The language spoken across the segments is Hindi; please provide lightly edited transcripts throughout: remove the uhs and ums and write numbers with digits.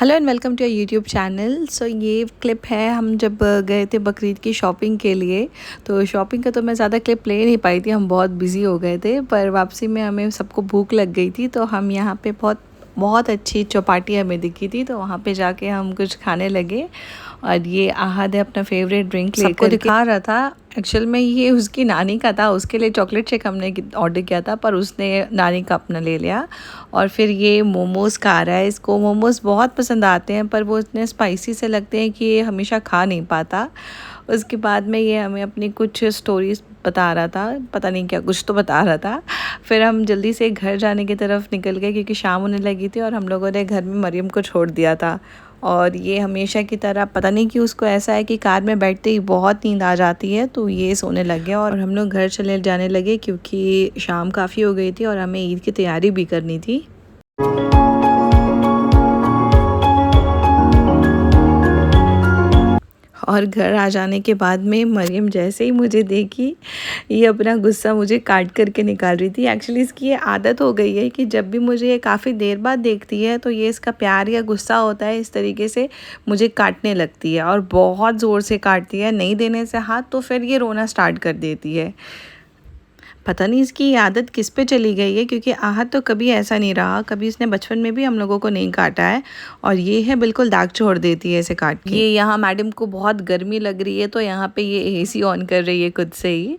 Hello and welcome to your YouTube channel. So ये क्लिप है हम जब गए थे बकरीद की शॉपिंग के लिए। तो शॉपिंग का तो मैं ज़्यादा क्लिप ले नहीं पाई थी, हम बहुत बिज़ी हो गए थे, पर वापसी में हमें सबको भूख लग गई थी। तो हम यहाँ पे बहुत बहुत अच्छी चौपाटी हमें दिखी थी, तो वहाँ पे जाके हम कुछ खाने लगे। और ये आहद है अपना फेवरेट ड्रिंक सबको दिखा रहा था। एक्चुअल में ये उसकी नानी का था, उसके लिए चॉकलेट शेक हमने ऑर्डर किया था, पर उसने नानी का अपना ले लिया। और फिर ये मोमोज़ खा रहा है, इसको मोमोज़ बहुत पसंद आते हैं, पर वो इतने स्पाइसी से लगते हैं कि ये हमेशा खा नहीं पाता। उसके बाद में ये हमें अपनी कुछ स्टोरीज़ बता रहा था, पता नहीं क्या कुछ तो बता रहा था। फिर हम जल्दी से घर जाने की तरफ निकल गए क्योंकि शाम होने लगी थी और हम लोगों ने घर में मरियम को छोड़ दिया था। और ये हमेशा की तरह पता नहीं कि उसको ऐसा है कि कार में बैठते ही बहुत नींद आ जाती है, तो ये सोने लग गया और हम लोग घर चले जाने लगे क्योंकि शाम काफ़ी हो गई थी और हमें ईद की तैयारी भी करनी थी। और घर आ जाने के बाद में मरियम जैसे ही मुझे देखी, ये अपना गुस्सा मुझे काट करके निकाल रही थी। एक्चुअली इसकी ये आदत हो गई है कि जब भी मुझे ये काफ़ी देर बाद देखती है तो ये इसका प्यार या गुस्सा होता है, इस तरीके से मुझे काटने लगती है और बहुत ज़ोर से काटती है। नहीं देने से हाथ तो फिर ये रोना स्टार्ट कर देती है। पता नहीं इसकी ये आदत किस पे चली गई है, क्योंकि आहत तो कभी ऐसा नहीं रहा, कभी इसने बचपन में भी हम लोगों को नहीं काटा है। और ये है बिल्कुल दाग छोड़ देती है ऐसे काट के। ये यहाँ मैडम को बहुत गर्मी लग रही है तो यहाँ पे ये एसी ऑन कर रही है खुद से ही।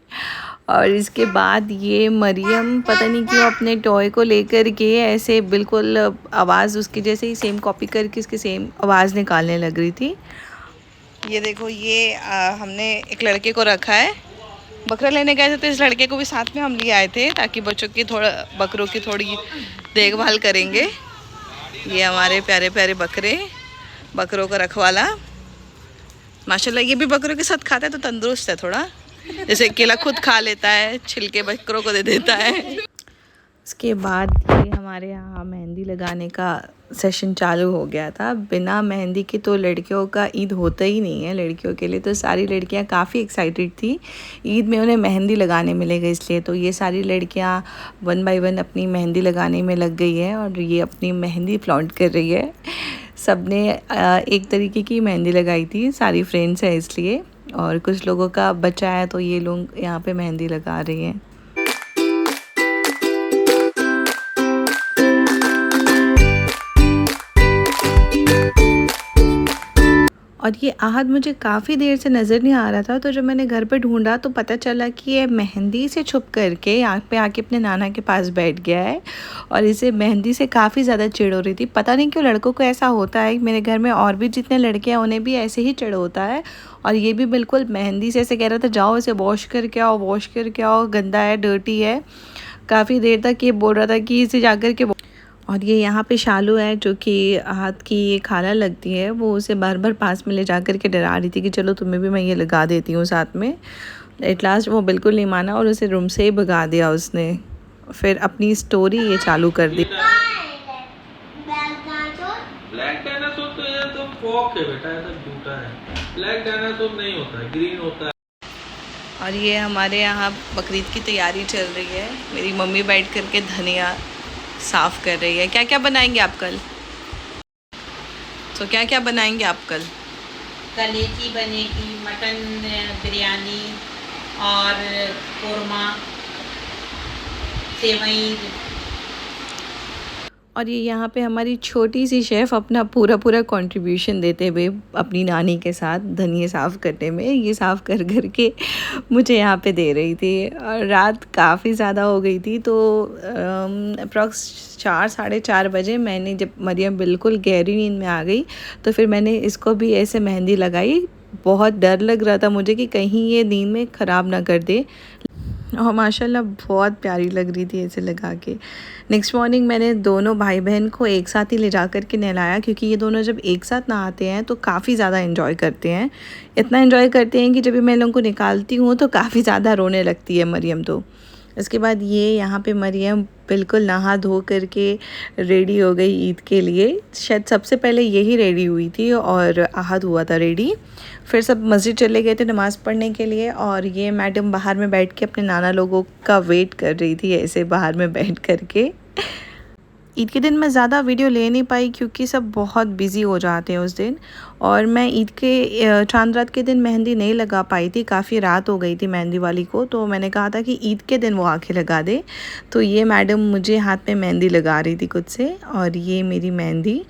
और इसके बाद ये मरियम पता नहीं क्यों अपने टॉय को लेकर के ऐसे बिल्कुल आवाज़ उसकी जैसे ही सेम कॉपी करके उसकी सेम आवाज़ निकालने लग रही थी। ये देखो, ये हमने एक लड़के को रखा है, बकरा लेने गए थे तो इस लड़के को भी साथ में हम लिए आए थे ताकि बच्चों की बकरों की थोड़ी देखभाल करेंगे। ये हमारे प्यारे प्यारे बकरों का रखवाला माशाल्लाह। ये भी बकरों के साथ खाता है तो तंदुरुस्त है थोड़ा, जैसे केला खुद खा लेता है, छिलके बकरों को दे देता है। उसके बाद ये हमारे यहाँ मेहंदी लगाने का सेशन चालू हो गया था। बिना मेहंदी के तो लड़कियों का ईद होता ही नहीं है लड़कियों के लिए, तो सारी लड़कियाँ काफ़ी एक्साइटेड थी ईद में उन्हें मेहंदी लगाने मिलेगा इसलिए। तो ये सारी लड़कियाँ 1 बाय 1 अपनी मेहंदी लगाने में लग गई है और ये अपनी मेहंदी फ्लॉन्ट कर रही है। सबने एक तरीके की मेहंदी लगाई थी, सारी फ्रेंड्स हैं इसलिए। और कुछ लोगों का बचा है तो ये लोग यहाँ पे मेहंदी लगा रही हैं। और ये आहद मुझे काफ़ी देर से नज़र नहीं आ रहा था, तो जब मैंने घर पे ढूंढा तो पता चला कि ये मेहंदी से छुप करके यहाँ पे आके अपने नाना के पास बैठ गया है और इसे मेहंदी से काफ़ी ज़्यादा चिढ़ हो रही थी। पता नहीं क्यों लड़कों को ऐसा होता है, मेरे घर में और भी जितने लड़के हैं उन्हें भी ऐसे ही चिढ़ होता है। और ये भी बिल्कुल मेहंदी से ऐसे कह रहा था जाओ इसे वॉश करके आओ, गंदा है, डर्टी है। काफ़ी देर तक ये बोल रहा था कि इसे जा कर के। और ये यहाँ पे शालू है जो कि हाथ की ये खाला लगती है, वो उसे बार बार पास में ले जा कर के डरा रही थी कि चलो तुम्हें भी मैं ये लगा देती हूँ साथ में। एट लास्ट वो बिल्कुल नहीं माना और उसे रूम से ही भगा दिया उसने। फिर अपनी स्टोरी ये चालू कर दी। ब्लैक डायनासोर तो ये तो फॉक है बेटा, ये तो झूठा है। ब्लैक डायनासोर नहीं होता है, ग्रीन होता है। और ये हमारे यहाँ बकरीद की तैयारी चल रही है। मेरी मम्मी बैठ कर के धनिया साफ़ कर रही है। क्या क्या बनाएंगे आप कल? तो क्या क्या बनाएंगे आप कल? कलेजी बनेगी, मटन बिरयानी और कोरमा, सेवई। और ये यहाँ पे हमारी छोटी सी शेफ़ अपना पूरा कंट्रीब्यूशन देते हुए अपनी नानी के साथ धनिया साफ़ करने में, ये साफ़ कर के मुझे यहाँ पे दे रही थी। और रात काफ़ी ज़्यादा हो गई थी, तो अप्रॉक्स 4 साढ़े 4 बजे मैंने, जब मरियम बिल्कुल गहरी नींद में आ गई, तो फिर मैंने इसको भी ऐसे मेहंदी लगाई। बहुत डर लग रहा था मुझे कि कहीं ये नींद में ख़राब ना कर दे, और माशाल्लाह बहुत प्यारी लग रही थी ऐसे लगा के। नेक्स्ट मॉर्निंग मैंने दोनों भाई बहन को एक साथ ही ले जा कर के नहलाया, क्योंकि ये दोनों जब एक साथ नहाते हैं तो काफ़ी ज़्यादा एंजॉय करते हैं। इतना एंजॉय करते हैं कि जब भी मैं लोगों को निकालती हूँ तो काफ़ी ज़्यादा रोने लगती है मरियम। तो इसके बाद ये यहाँ पे मरियम बिल्कुल नहा धो करके रेडी हो गई ईद के लिए। शायद सबसे पहले यही रेडी हुई थी और आहद हुआ था रेडी। फिर सब मस्जिद चले गए थे नमाज़ पढ़ने के लिए, और ये मैडम बाहर में बैठ के अपने नाना लोगों का वेट कर रही थी ऐसे बाहर में बैठ करके। ईद के दिन मैं ज़्यादा वीडियो ले नहीं पाई क्योंकि सब बहुत बिज़ी हो जाते हैं उस दिन। और मैं ईद के चांद रात के दिन मेहंदी नहीं लगा पाई थी, काफ़ी रात हो गई थी मेहंदी वाली को, तो मैंने कहा था कि ईद के दिन वो आके लगा दे। तो ये मैडम मुझे हाथ में मेहंदी लगा रही थी खुद से, और ये मेरी मेहंदी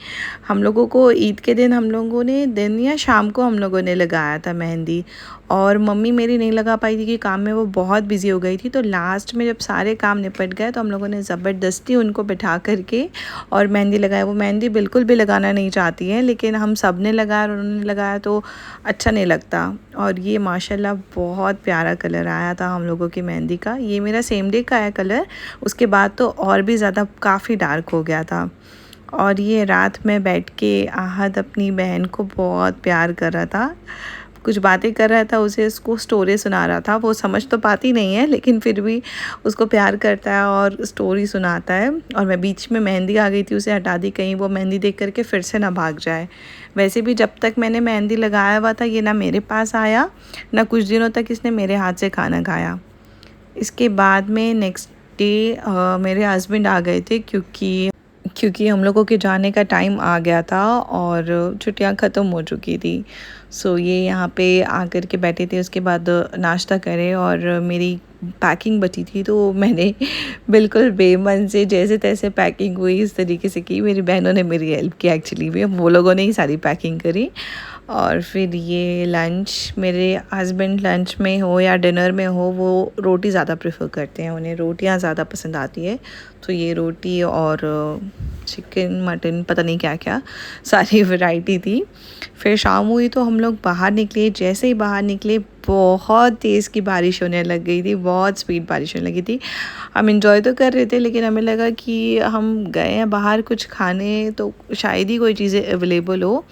हम लोगों को ईद के दिन हम लोगों ने दिन या शाम को हम लोगों ने लगाया था मेहंदी। और मम्मी मेरी नहीं लगा पाई थी कि काम में वो बहुत बिज़ी हो गई थी। तो लास्ट में जब सारे काम निपट गए तो हम लोगों ने ज़बरदस्ती उनको बिठा करके और मेहंदी लगाया। वो मेहंदी बिल्कुल भी लगाना नहीं चाहती है, लेकिन हम सब ने लगाया और उन्होंने लगाया तो अच्छा नहीं लगता। और ये माशाल्लाह बहुत प्यारा कलर आया था हम लोगों की मेहंदी का। ये मेरा सेम डे का है कलर, उसके बाद तो और भी ज़्यादा काफ़ी डार्क हो गया था। और ये रात में बैठ के आहद अपनी बहन को बहुत प्यार कर रहा था, कुछ बातें कर रहा था, उसे उसको स्टोरी सुना रहा था। वो समझ तो पाती नहीं है लेकिन फिर भी उसको प्यार करता है और स्टोरी सुनाता है। और मैं बीच में मेहंदी आ गई थी, उसे हटा दी, कहीं वो मेहंदी देख करके फिर से ना भाग जाए। वैसे भी जब तक मैंने मेहंदी लगाया हुआ था ये ना मेरे पास आया, ना कुछ दिनों तक इसने मेरे हाथ से खाना खाया। इसके बाद में नेक्स्ट डे मेरे हस्बैंड आ गए थे क्योंकि हम लोगों के जाने का टाइम आ गया था और छुट्टियां ख़त्म हो चुकी थी। सो ये यहाँ पे आकर के बैठे थे, उसके बाद नाश्ता करे और मेरी पैकिंग बची थी तो मैंने बिल्कुल बेमन से जैसे तैसे पैकिंग हुई इस तरीके से की। मेरी बहनों ने मेरी हेल्प की, एक्चुअली भी वो लोगों ने ही सारी पैकिंग करी। और फिर ये लंच, मेरे हस्बैंड लंच में हो या डिनर में हो वो रोटी ज़्यादा प्रेफर करते हैं, उन्हें रोटियां ज़्यादा पसंद आती है। तो ये रोटी और चिकन मटन पता नहीं क्या क्या सारी वैरायटी थी। फिर शाम हुई तो हम लोग बाहर निकले। जैसे ही बाहर निकले बहुत तेज़ की बारिश होने लग गई थी, बहुत स्पीड बारिश होने लगी थी। हम इंजॉय तो कर रहे थे लेकिन हमें लगा कि हम गए हैं बाहर कुछ खाने तो शायद ही कोई चीज़ें अवेलेबल हो।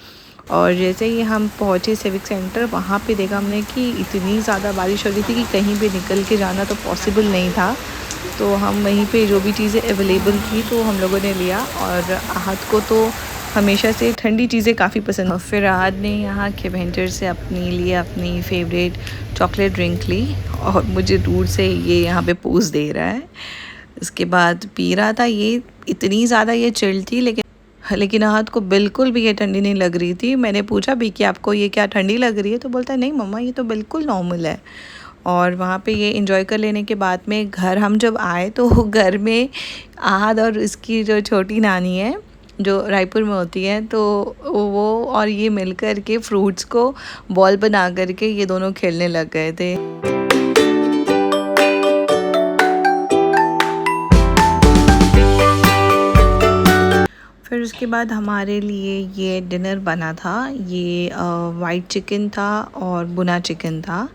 और जैसे ही हम पहुँचे सिविक सेंटर, वहाँ पे देखा हमने कि इतनी ज़्यादा बारिश हो रही थी कि कहीं भी निकल के जाना तो पॉसिबल नहीं था। तो हम वहीं पे जो भी चीज़ें अवेलेबल थी तो हम लोगों ने लिया। और आहद को तो हमेशा से ठंडी चीज़ें काफ़ी पसंद। फिर आहद ने यहाँ के वेंडर से अपने लिए अपनी फेवरेट चॉकलेट ड्रिंक ली और मुझे दूर से ये यहाँ पे पोज दे रहा है। इसके बाद पी रहा था। ये इतनी ज़्यादा ये चिल्ड थी लेकिन आहद को बिल्कुल भी ये ठंडी नहीं लग रही थी। मैंने पूछा भी कि आपको ये क्या ठंडी लग रही है, तो बोलता है नहीं मम्मा ये तो बिल्कुल नॉर्मल है। और वहाँ पे ये एंजॉय कर लेने के बाद में घर हम जब आए तो घर में आहद और इसकी जो छोटी नानी है जो रायपुर में होती है, तो वो और ये मिल कर के फ्रूट्स को बॉल बना करके ये दोनों खेलने लग गए थे। फिर उसके बाद हमारे लिए ये डिनर बना था। ये वाइट चिकन था और भुना चिकन था।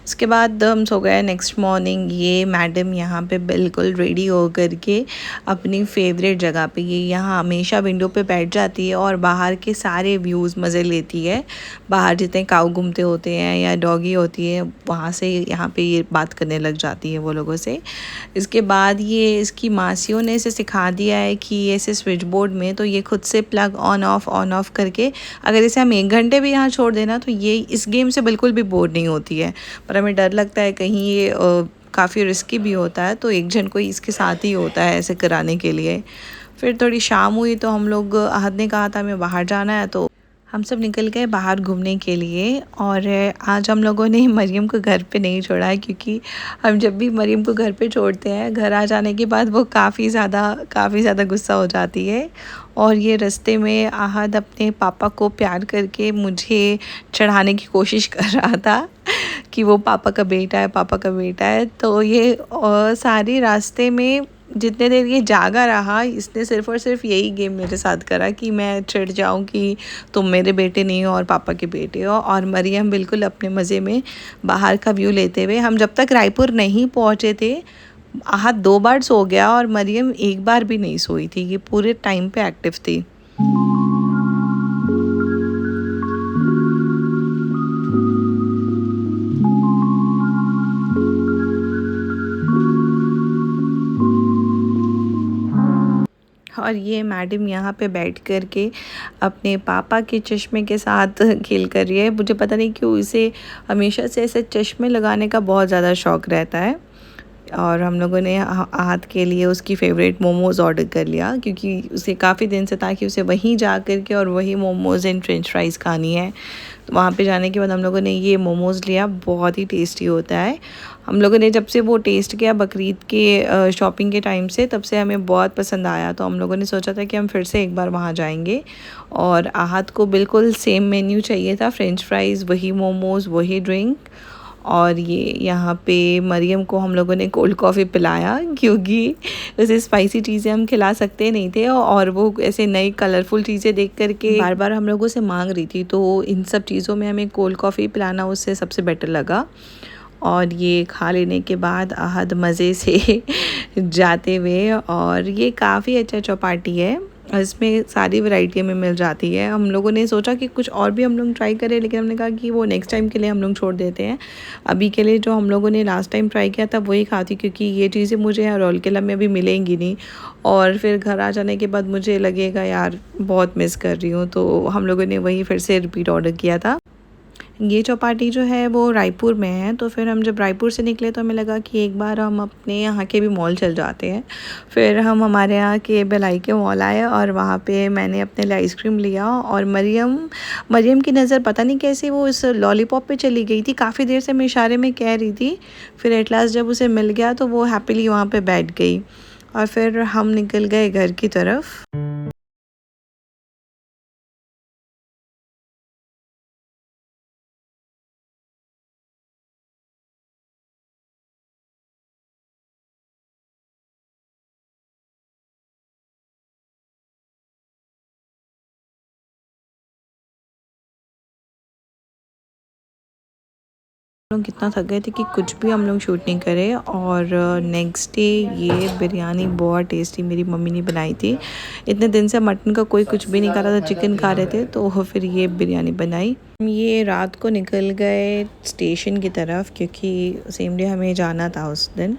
उसके बाद हम सो गए। नेक्स्ट मॉर्निंग ये मैडम यहाँ पे बिल्कुल रेडी हो कर के अपनी फेवरेट जगह पे, ये यहाँ हमेशा विंडो पे बैठ जाती है और बाहर के सारे व्यूज़ मज़े लेती है। बाहर जितने काऊ घूमते होते हैं या डॉगी होती है वहाँ से यहाँ पे ये बात करने लग जाती है वो लोगों से। इसके बाद ये इसकी मासियों ने इसे सिखा दिया है कि ऐसे स्विच बोर्ड में तो ये खुद से प्लग ऑन ऑफ करके अगर इसे हम 1 घंटे भी यहाँ छोड़ देना तो ये इस गेम से बिल्कुल भी बोर नहीं होती है। पर हमें डर लगता है कहीं ये काफ़ी रिस्की भी होता है, तो एक जन कोई इसके साथ ही होता है ऐसे कराने के लिए। फिर थोड़ी शाम हुई तो हम लोग, आहद ने कहा था हमें बाहर जाना है तो हम सब निकल गए बाहर घूमने के लिए। और आज हम लोगों ने मरियम को घर पे नहीं छोड़ा है क्योंकि हम जब भी मरियम को घर पे छोड़ते हैं घर आ जाने के बाद वो काफ़ी ज़्यादा गुस्सा हो जाती है। और ये रास्ते में आहद अपने पापा को प्यार करके मुझे चढ़ाने की कोशिश कर रहा था कि वो पापा का बेटा है। तो ये सारे रास्ते में जितने देर ये जागा रहा इसने सिर्फ़ और सिर्फ यही गेम मेरे साथ करा कि मैं चिढ़ जाऊं कि तुम मेरे बेटे नहीं हो और पापा के बेटे हो। और मरियम बिल्कुल अपने मज़े में बाहर का व्यू लेते हुए, हम जब तक रायपुर नहीं पहुंचे थे आहद 2 बार सो गया और मरियम 1 बार भी नहीं सोई थी। ये पूरे टाइम पे एक्टिव थी। और ये मैडम यहाँ पे बैठ कर के अपने पापा के चश्मे के साथ खेल कर रही है। मुझे पता नहीं क्यों इसे हमेशा से ऐसे चश्मे लगाने का बहुत ज़्यादा शौक़ रहता है। और हम लोगों ने आहत के लिए उसकी फ़ेवरेट मोमोज़ ऑर्डर कर लिया, क्योंकि उसे काफ़ी दिन से था कि उसे वहीं जा कर के और वही मोमोज़ एंड फ्रेंच फ्राइज़ खानी है। तो वहाँ पे जाने के बाद हम लोगों ने ये मोमोज़ लिया, बहुत ही टेस्टी होता है। हम लोगों ने जब से वो टेस्ट किया बकरीद के शॉपिंग के टाइम से, तब से हमें बहुत पसंद आया। तो हम लोगों ने सोचा था कि हम फिर से एक बार वहाँ जाएंगे। और आहत को बिल्कुल सेम मेन्यू चाहिए था, फ्रेंच फ्राइज़, वही मोमोज़, वही ड्रिंक। और ये यहाँ पे मरियम को हम लोगों ने कोल्ड कॉफ़ी पिलाया, क्योंकि उसे स्पाइसी चीज़ें हम खिला सकते नहीं थे और वो ऐसे नई कलरफुल चीज़ें देख कर के बार बार हम लोगों से मांग रही थी। तो इन सब चीज़ों में हमें कोल्ड कॉफ़ी पिलाना उससे सबसे बेटर लगा। और ये खा लेने के बाद आहद मज़े से जाते हुए, और ये काफ़ी अच्छा चौपाटी है, इसमें सारी वैरायटी हमें मिल जाती है। हम लोगों ने सोचा कि कुछ और भी हम लोग ट्राई करें, लेकिन हमने कहा कि वो नेक्स्ट टाइम के लिए हम लोग छोड़ देते हैं। अभी के लिए जो हम लोगों ने लास्ट टाइम ट्राई किया था वही खाती, क्योंकि ये चीज़ें मुझे यहाँ रौलकेला में अभी मिलेंगी नहीं, और फिर घर आ जाने के बाद मुझे लगेगा यार बहुत मिस कर रही हूँ। तो हम लोगों ने वही फिर से रिपीट ऑर्डर किया था। ये चौपाटी जो है वो रायपुर में है। तो फिर हम जब रायपुर से निकले तो हमें लगा कि एक बार हम अपने यहाँ के भी मॉल चल जाते हैं। फिर हम हमारे यहाँ के भिलाई के मॉल आए और वहाँ पे मैंने अपने लिए आइसक्रीम लिया, और मरियम की नज़र पता नहीं कैसे वो इस लॉलीपॉप पे चली गई थी। काफ़ी देर से मैं इशारे में कह रही थी, फिर एट लास्ट जब उसे मिल गया तो वो हैप्पीली वहाँ पर बैठ गई, और फिर हम निकल गए घर की तरफ। लोग कितना थक गए थे कि कुछ भी हम लोग शूट नहीं करे। और नेक्स्ट डे ये बिरयानी बहुत टेस्टी मेरी मम्मी ने बनाई थी। इतने दिन से मटन का कोई कुछ भी नहीं खा रहा था, चिकन खा रहे थे, तो फिर ये बिरयानी बनाई। ये रात को निकल गए स्टेशन की तरफ, क्योंकि सेम डे हमें जाना था उस दिन।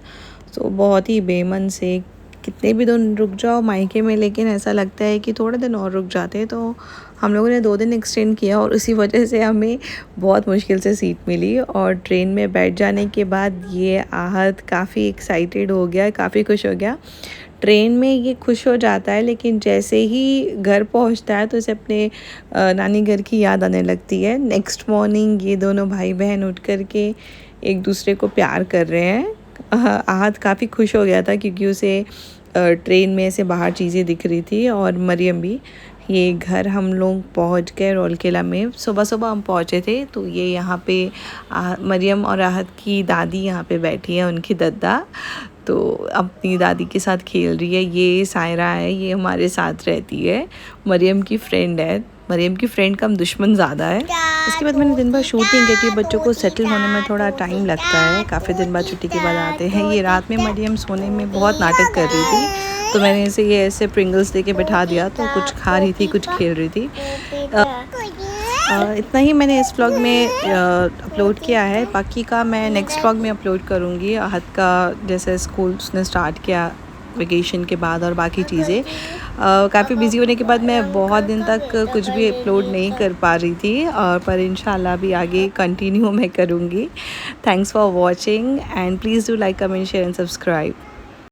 तो बहुत ही बेमन से, कितने भी दिन रुक जाओ मायके में, लेकिन ऐसा लगता है कि थोड़े दिन और रुक जाते। तो हम लोगों ने 2 दिन एक्सटेंड किया, और उसी वजह से हमें बहुत मुश्किल से सीट मिली। और ट्रेन में बैठ जाने के बाद ये आहत काफ़ी एक्साइटेड हो गया, काफ़ी खुश हो गया। ट्रेन में ये खुश हो जाता है, लेकिन जैसे ही घर पहुंचता है तो इसे अपने नानी घर की याद आने लगती है। नेक्स्ट मॉर्निंग ये दोनों भाई बहन उठ कर के एक दूसरे को प्यार कर रहे हैं। आहत काफ़ी खुश हो गया था, क्योंकि उसे ट्रेन में से बाहर चीज़ें दिख रही थी, और मरियम भी। ये घर हम लोग पहुंच गए रौलकेला में, सुबह सुबह हम पहुंचे थे। तो ये यहाँ पे मरियम और आहत की दादी यहाँ पे बैठी है, उनकी दद्दा, तो अपनी दादी के साथ खेल रही है। ये सायरा है, ये हमारे साथ रहती है, मरियम की फ्रेंड है। मरियम की फ्रेंड कम दुश्मन ज़्यादा है। इसके बाद मैंने दिन भर शूटिंग की, क्योंकि बच्चों को सेटल होने में थोड़ा टाइम लगता है, काफ़ी दिन बाद छुट्टी के बाद आते हैं। ये रात में मरियम सोने में बहुत नाटक कर रही थी, तो मैंने इसे ये ऐसे प्रिंगल्स दे के बैठा दिया, तो कुछ खा रही थी, कुछ खेल रही थी। इतना ही मैंने इस व्लॉग में अपलोड किया है, बाकी का मैं नेक्स्ट व्लॉग में अपलोड करूँगी। आहत का जैसे स्कूल उसने स्टार्ट किया वेकेशन के बाद, और बाकी चीज़ें काफ़ी बिजी होने के बाद मैं बहुत दिन तक कुछ भी अपलोड नहीं कर पा रही थी, और पर इंशाल्लाह भी आगे कंटिन्यू मैं करूँगी। Thanks for watching, and please do like, comment, share and subscribe.